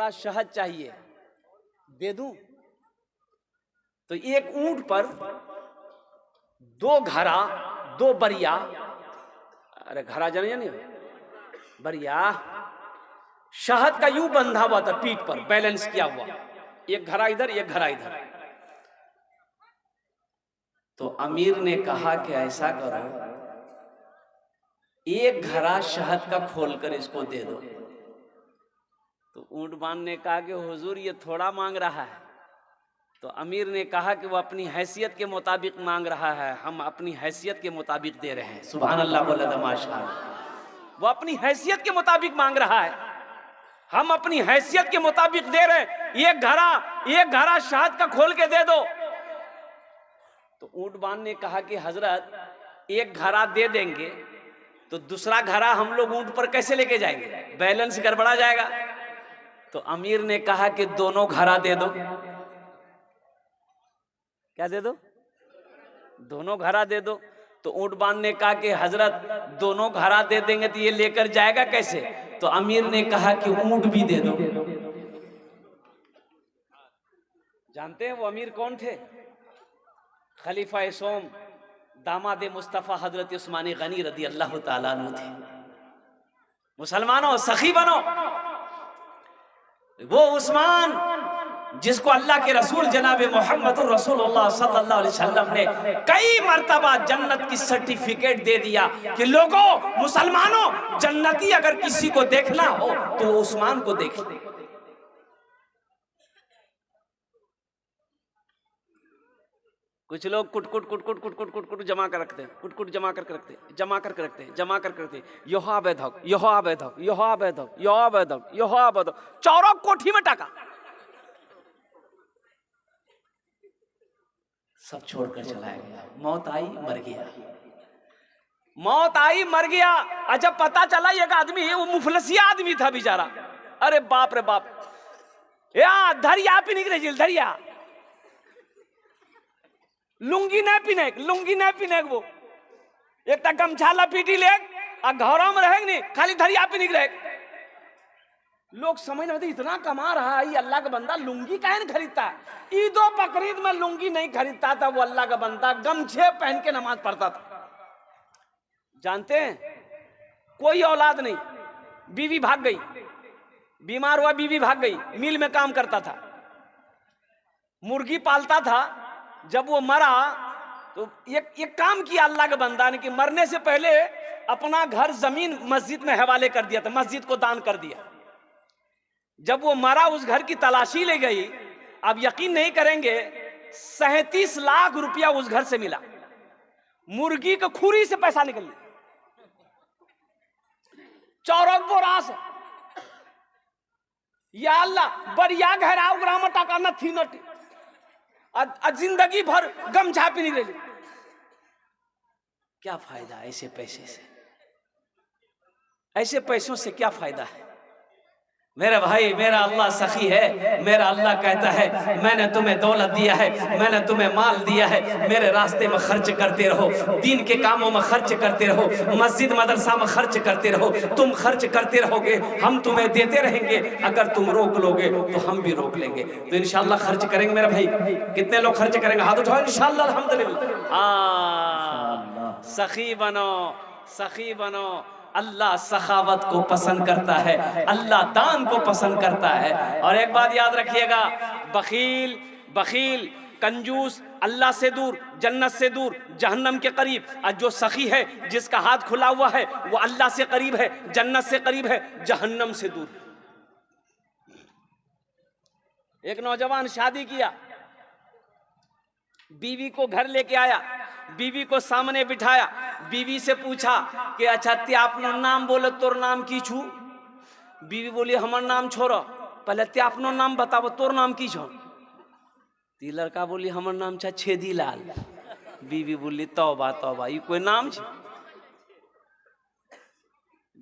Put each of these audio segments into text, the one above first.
थोड़ा शहद चाहिए, दे दूं? तो एक ऊंट पर 2 घड़ा 2 बरिया, अरे घड़ा जाने नहीं, बरिया शहद का यूं बंधा हुआ था, पीठ पर बैलेंस किया हुआ, एक घड़ा इधर एक घड़ा इधर। तो अमीर ने कहा कि ऐसा करो, एक घड़ा शहद का खोलकर इसको दे दो। तो ऊंट बांध ने कहा कि हुजूर ये थोड़ा मांग रहा है। तो अमीर ने कहा कि वो अपनी हैसियत के मुताबिक मांग रहा है, हम अपनी हैसियत के मुताबिक दे रहे हैं। सुभान अल्लाह बोला था माशाअल्लाह। वो अपनी हैसियत के मुताबिक मांग रहा है, हम अपनी हैसियत के मुताबिक दे रहे हैं। एक घड़ा शहद का खोल के दे दो। तो ऊंट बांध ने कहा कि हजरत एक घड़ा दे देंगे तो दूसरा घड़ा हम लोग ऊंट पर कैसे लेके जाएंगे, बैलेंस गड़बड़ा जाएगा। तो अमीर ने कहा कि दोनों घड़ा दे दो। क्या दे दो? दोनों घड़ा दे दो। तो ऊंट बांध ने कहा कि हजरत दोनों घड़ा दे देंगे तो ये लेकर जाएगा कैसे? तो अमीर ने कहा कि ऊंट भी दे दो। जानते हैं वो अमीर कौन थे? खलीफा सोम दामाद मुस्तफ़ा हजरत उस्मान गनी रदी अल्लाह ताला अन्हु थे। मुसलमानों सखी बनो, वो उस्मान जिसको अल्लाह के रसूल जनाब मोहम्मद रसूलुल्लाह सल्लल्लाहु अलैहि वसल्लम ने कई मर्तबा जन्नत की सर्टिफिकेट दे दिया कि लोगों मुसलमानों जन्नती अगर किसी को देखना हो तो उस्मान को देखिए। कुछ लोग कुट जमा कर रखते हैं, कुट जमा करके रखते हैं, जमा करके रखते हैं, जमा करके रखते हैं। यहा बैधक यहा बैधक यहा बैधक यहा बैधक यहा बैधक, चौरों कोठी में टाका, सब छोड़कर चला गया। मौत आई मर गया, मौत आई मर गया। अच्छा पता चला एक आदमी, वो मुफलसिया आदमी था बेचारा। अरे बाप रे बाप, या धरिया पी निकले, धरिया लुंगी नहीं पीने वो एक तक गमछा लपीटी ले और घरों में रहेंगे नहीं, खाली धरिया पी निकले। लोग समझ नहीं, इतना कमा रहा है ये अल्लाह का बंदा, लुंगी काहे नहीं खरीदता? ईदो बकरीद में लुंगी नहीं खरीदता था वो अल्लाह का बंदा, गमछे पहन के नमाज पढ़ता था। जानते हैं कोई औलाद नहीं, बीवी भाग गई, बीमार हुआ बीवी भाग गई, मिल में काम करता था, मुर्गी पालता था। जब वो मरा तो एक काम किया अल्लाह के बंदा ने कि मरने से पहले अपना घर जमीन मस्जिद में हवाले कर दिया था, मस्जिद को दान कर दिया। जब वो मरा उस घर की तलाशी ले गई, अब यकीन नहीं करेंगे 37 लाख रुपया उस घर से मिला, मुर्गी के खुरी से पैसा निकल लिया, चौरक बोरास। या अल्लाह बढ़िया घराव ग्राम टाका न थी न जिंदगी भर गम झापी नहीं रही। क्या फायदा ऐसे पैसे से? ऐसे पैसों से क्या फायदा है? मेरा भाई, मेरा अल्लाह सखी है। मेरा अल्लाह कहता है मैंने तुम्हें दौलत दिया है, मैंने तुम्हें माल दिया है, मेरे रास्ते में खर्च करते रहो, दीन के कामों में खर्च करते रहो, मस्जिद मदरसा में खर्च करते रहो। तुम खर्च करते रहोगे, हम तुम्हें देते रहेंगे। अगर तुम रोक लोगे तो हम भी रोक लेंगे। तो इंशाल्लाह खर्च करेंगे मेरा भाई। कितने लोग खर्च करेंगे? हाथ उठाओ इंशाल्लाह। अल्हम्दुलिल्लाह। सखी बनो, सखी बनो। अल्लाह सखावत को पसंद करता है, अल्लाह दान को पसंद करता है। और एक बात याद रखिएगा, बखील कंजूस अल्लाह से दूर, जन्नत से दूर, जहन्नम के करीब। और जो सखी है, जिसका हाथ खुला हुआ है, वो अल्लाह से करीब है, जन्नत से करीब है, जहन्नम से दूर। एक नौजवान शादी किया, बीवी को घर लेके आया, बीवी को सामने बिठाया, बीवी से पूछा कि अच्छा ते अपनो नाम बोले, तोर नाम की छू? बीवी बोली हमार नाम छोड़ो, पहले ते अपनो नाम बताओ, तोर नाम की छो? ती लड़का बोली हमार नाम छा छेदी लाल। बीवी बोली तौबा तौबा, ये कोई नाम छे?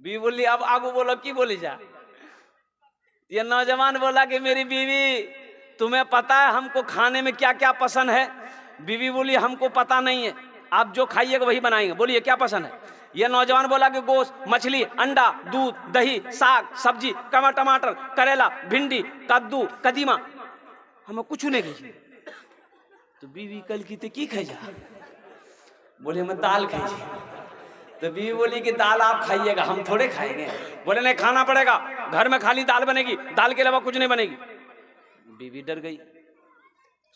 बीवी बोली अब आगू बोलो की बोली जा। ये नौजवान बोला कि मेरी बीवी, तुम्हें पता है हमको खाने में क्या क्या पसंद है? बीवी बोली हमको पता नहीं है, आप जो खाइएगा वही बनाएंगे। बोलिए क्या पसंद है? ये नौजवान बोला कि गोश्त, मछली, अंडा, दूध, दही, साग, सब्जी, टमाटर, करेला, भिंडी, कद्दू, कदीमा, हमें कुछ नहीं खाई। तो बीवी कल की तो की खाई जा? बोले मैं दाल खाई। तो बीवी बोली कि दाल आप खाइएगा, हम थोड़े खाएंगे। बोले नहीं, खाना पड़ेगा, घर में खाली दाल बनेगी, दाल के अलावा कुछ नहीं बनेगी। बीवी डर गई।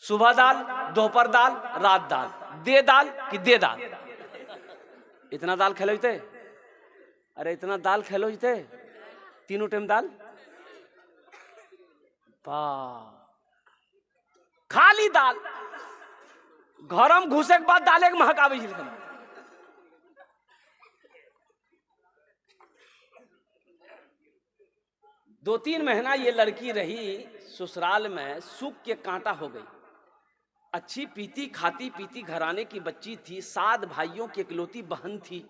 सुबह दाल, दोपहर दाल, रात दाल, दे दाल कि दे दाल। इतना दाल खेलो जते? अरे इतना दाल खेलो जते? तीनों टाइम दाल? खाली दाल। घरम घुसे के बाद दाले के महक आवे। 2-3 महीना ये लड़की रही ससुराल में, सुख के कांटा हो गई। अच्छी पीती खाती पीती घराने की बच्ची थी, 7 भाइयों की इकलौती बहन थी।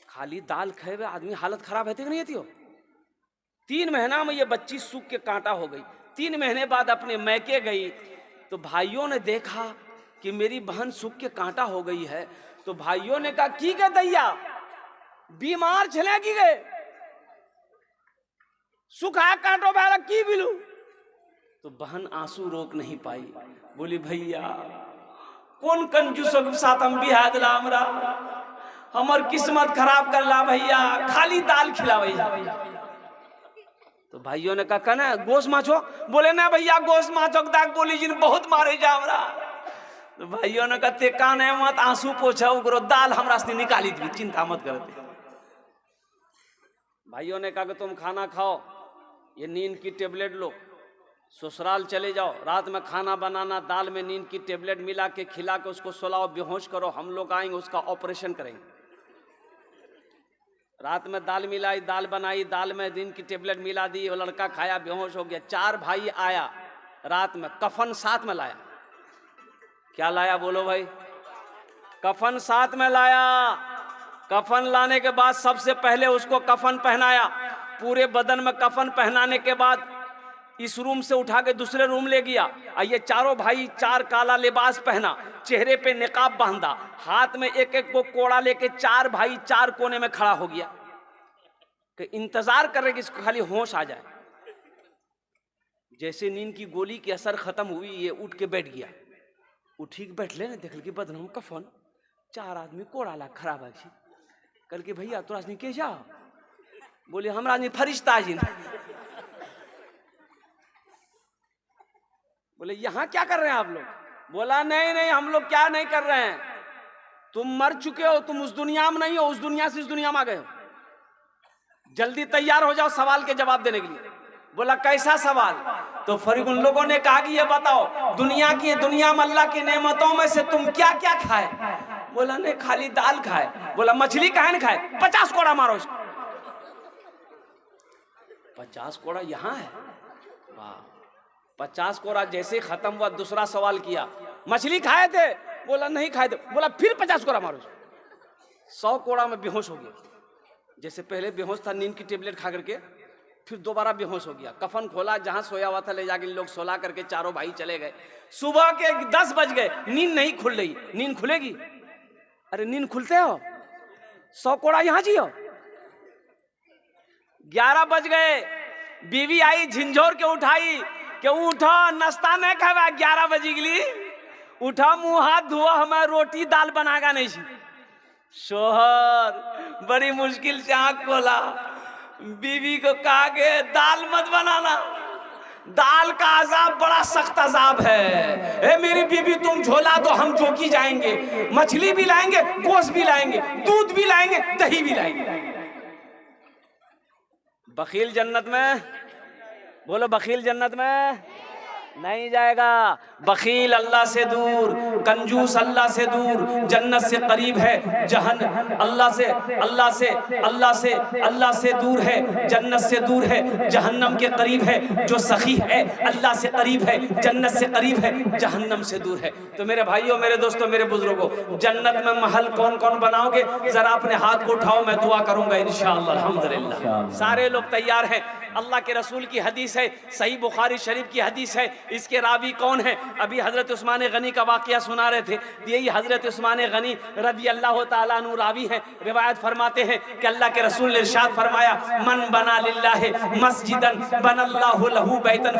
खाली दाल खाए हुए आदमी हालत खराब रहती कि नहीं थी? 3 महीना में ये बच्ची सुख के कांटा हो गई। 3 महीने बाद अपने मैके गई तो भाइयों ने देखा कि मेरी बहन सुख के कांटा हो गई है। तो भाइयों ने कहा की गए दैया, बीमार चले की गए, सुखा कांटो बहरा की बिलू। तो बहन आंसू रोक नहीं पाई, बोली भैया कौन कंजूसों के साथ हम बिहार दिला, हमरा हमार किस्मत खराब कर ला भैया, खाली दाल खिला भैया। तो भाइयों ने कहा ना गोश्त माछो? बोले ना भैया गोश्त माछो दाग बोली जिन बहुत मारे जा हमरा। तो भाइयों ने कहा ते काने मत आंसू पोछा उगरो, दाल हमरा से निकाली दी, चिंता मत करते। भाइयों ने कहा कि तुम खाना खाओ, ये नींद की टेबलेट लो, ससुराल चले जाओ, रात में खाना बनाना, दाल में नींद की टेबलेट मिला के खिला के उसको सुलाओ, बेहोश करो, हम लोग आएंगे उसका ऑपरेशन करेंगे। रात में दाल मिलाई, दाल बनाई, दाल में नींद की टेबलेट मिला दी, वो लड़का खाया, बेहोश हो गया। 4 भाई आया रात में, कफन साथ में लाया। क्या लाया बोलो भाई? कफन साथ में लाया। कफन लाने के बाद सबसे पहले उसको कफन पहनाया, पूरे बदन में कफन पहनाने के बाद इस रूम से उठा के दूसरे रूम ले गया। ये चारों भाई 4 काला लिबास पहना, चेहरे पे निकाब बांधा, हाथ में एक एक को कोड़ा लेके 4 भाई 4 कोने में खड़ा हो गया कि इंतजार कर रहे कि इसको खाली होश आ जाए। जैसे नींद की गोली की असर खत्म हुई, ये उठ के बैठ गया। उठी के बैठ ले, देख के बदन में कफन, 4 आदमी कोड़ा ला खराब है। कल के भैया तोरा से के जा? बोले हमरा नहीं फरिश्ता जी। बोले यहाँ क्या कर रहे हैं आप लोग? बोला नहीं नहीं हम लोग क्या नहीं कर रहे हैं, तुम मर चुके हो, तुम उस दुनिया में नहीं हो, उस दुनिया से इस दुनिया में आ गए हो, जल्दी तैयार हो जाओ सवाल के जवाब देने के लिए। बोला कैसा सवाल? तो फिर उन लोगों ने कहा कि ये बताओ दुनिया में अल्लाह की नेमतों में से तुम क्या क्या खाए? बोला नहीं खाली दाल खाए। बोला मछली काहे नहीं खाए? 50 कोड़ा मारो इसको। 50 कोड़ा यहाँ है? वाह। 50 कोड़ा जैसे खत्म हुआ, दूसरा सवाल किया, मछली खाए थे? बोला नहीं खाए थे। बोला फिर 50 कोड़ा मारो। 100 कोड़ा में बेहोश हो गया। जैसे पहले बेहोश था नींद की टेबलेट खा करके, फिर दोबारा बेहोश हो गया। कफन खोला, जहां सोया हुआ था ले जाके लोग सोला करके चारों भाई चले गए। सुबह के 10 बज गए, नींद नहीं खुल रही। नींद खुलेगी? अरे नींद खुलते हो? 100 कोड़ा यहां जियो। 11 बज गए, बीवी आई झिंझोर के उठाई कि उठो नाश्ता नहीं खावा, 11 बजे के लिए उठा, मुंह हाथ धो, हमें रोटी दाल बनागा नहीं सी। शोहर बड़ी मुश्किल से आंख खोला, बीवी को कहा कि दाल मत बनाना, दाल का अजाब बड़ा सख्त अजाब है। मेरी बीवी तुम झोला दो, हम जोकी जाएंगे, मछली भी लाएंगे, गोश्त भी लाएंगे, दूध भी लाएंगे, दही भी लाएंगे। बखील जन्नत में? बोलो बखील जन्नत में नहीं जाएगा। बखील अल्लाह से दूर, कंजूस अल्लाह से दूर, जन्नत से करीब है, अल्लाह से दूर है, जन्नत से दूर है, जहन्नम के करीब है। जो सखी है अल्लाह से करीब है, जन्नत से करीब है, जहन्नम से दूर है। तो मेरे भाइयों, मेरे दोस्तों, मेरे बुजुर्गों, जन्नत में महल कौन कौन बनाओगे? जरा अपने हाथ को उठाओ, मैं दुआ करूंगा इंशाअल्लाह। अल्हम्दुलिल्लाह। सारे लोग तैयार हैं? अल्लाह के रसूल की हदीस है, सही बुखारी शरीफ की हदीस है। इसके रावी कौन है? अभी हजरत उस्मान गनी का वाकया सुना रहे थे। यही हजरत उस्मान गनी रज़ी अल्लाह ताला अन्हु रावी हैं। रिवायत फरमाते हैं कि अल्लाह के रसूल ने इरशाद फरमाया, मन बना लिल्लाहि मस्जिदन बनल्लाहु लहू बैतन